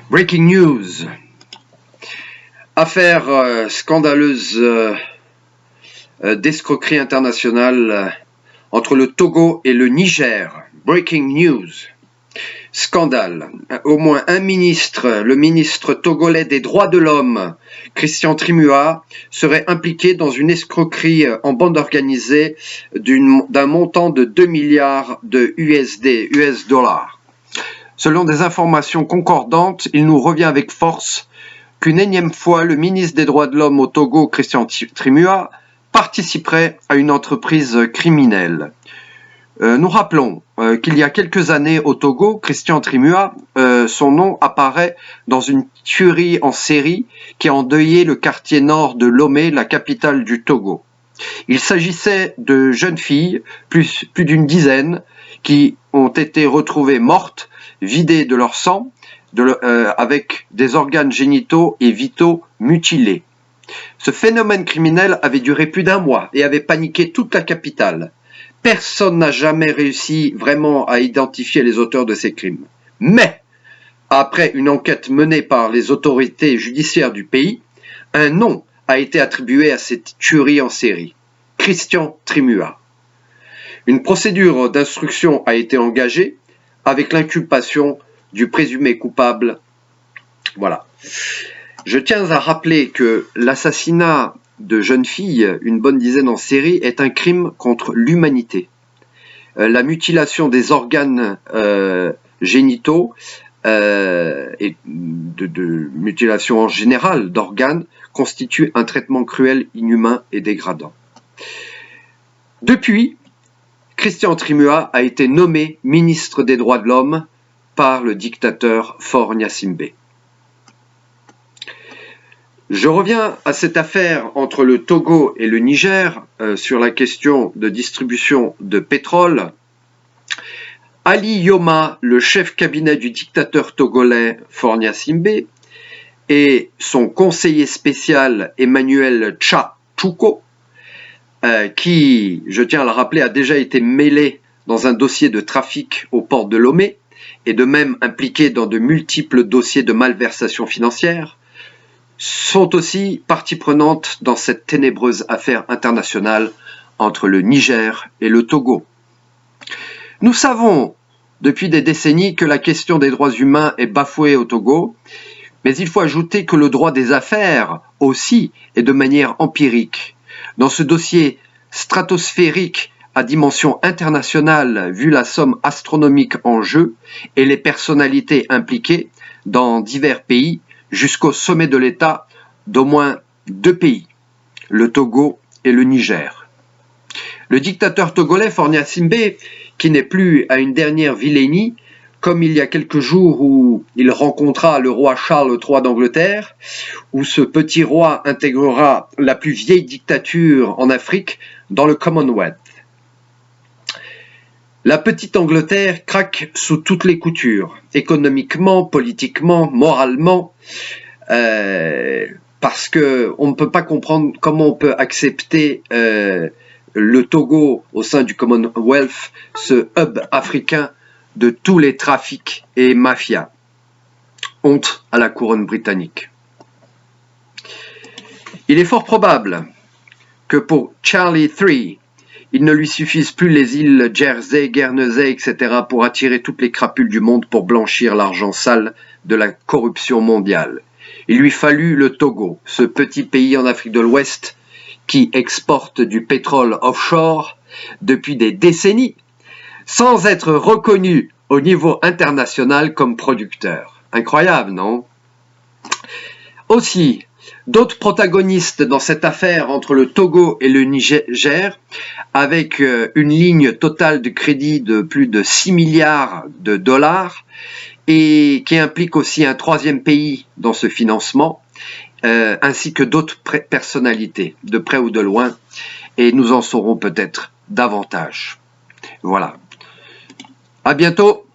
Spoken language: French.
Breaking news. Affaire scandaleuse d'escroquerie internationale entre le Togo et le Niger. Breaking news. Scandale. Au moins un ministre, le ministre togolais des droits de l'homme, Christian Trimua, serait impliqué dans une escroquerie en bande organisée d'un montant de 2 milliards de US dollars. Selon des informations concordantes, il nous revient avec force qu'une énième fois, le ministre des droits de l'homme au Togo, Christian Trimua, participerait à une entreprise criminelle. Nous rappelons qu'il y a quelques années au Togo, Christian Trimua, son nom apparaît dans une tuerie en série qui a endeuillé le quartier nord de Lomé, la capitale du Togo. Il s'agissait de jeunes filles, plus d'une dizaine, qui ont été retrouvées mortes, vidées de leur sang, avec des organes génitaux et vitaux mutilés. Ce phénomène criminel avait duré plus d'1 mois et avait paniqué toute la capitale. Personne n'a jamais réussi vraiment à identifier les auteurs de ces crimes. Mais, après une enquête menée par les autorités judiciaires du pays, un nom a été attribué à cette tuerie en série. Christian Trimua. Une procédure d'instruction a été engagée avec l'inculpation du présumé coupable. Voilà. Je tiens à rappeler que l'assassinat de jeunes filles, une bonne dizaine en série, est un crime contre l'humanité. La mutilation des organes génitaux et de mutilation en général d'organes constitue un traitement cruel, inhumain et dégradant. Depuis, Christian Trimua a été nommé ministre des droits de l'homme par le dictateur Faure Gnassingbé. Je reviens à cette affaire entre le Togo et le Niger sur la question de distribution de pétrole. Ali Yoma, le chef cabinet du dictateur togolais Faure Gnassingbé, et son conseiller spécial Emmanuel Tcha Tchouko, qui, je tiens à le rappeler, a déjà été mêlé dans un dossier de trafic au port de Lomé et de même impliqué dans de multiples dossiers de malversation financière, sont aussi partie prenante dans cette ténébreuse affaire internationale entre le Niger et le Togo. Nous savons depuis des décennies que la question des droits humains est bafouée au Togo, mais il faut ajouter que le droit des affaires aussi est de manière empirique. Dans ce dossier stratosphérique à dimension internationale, vu la somme astronomique en jeu et les personnalités impliquées dans divers pays, jusqu'au sommet de l'État d'au moins 2 pays, le Togo et le Niger. Le dictateur togolais Faure Gnassingbé, qui n'est plus à une dernière vilainie, comme il y a quelques jours où il rencontra le roi Charles III d'Angleterre, où ce petit roi intégrera la plus vieille dictature en Afrique dans le Commonwealth. La petite Angleterre craque sous toutes les coutures, économiquement, politiquement, moralement, parce que on ne peut pas comprendre comment on peut accepter le Togo au sein du Commonwealth, ce hub africain de tous les trafics et mafias. Honte à la couronne britannique. Il est fort probable que pour Charlie III, il ne lui suffise plus les îles Jersey, Guernesey, etc. pour attirer toutes les crapules du monde pour blanchir l'argent sale de la corruption mondiale. Il lui fallut le Togo, ce petit pays en Afrique de l'Ouest qui exporte du pétrole offshore depuis des décennies, sans être reconnu au niveau international comme producteur. Incroyable, non? Aussi, d'autres protagonistes dans cette affaire entre le Togo et le Niger, avec une ligne totale de crédit de plus de 6 milliards de dollars, et qui implique aussi un 3e pays dans ce financement, ainsi que d'autres personnalités, de près ou de loin, et nous en saurons peut-être davantage. Voilà. À bientôt.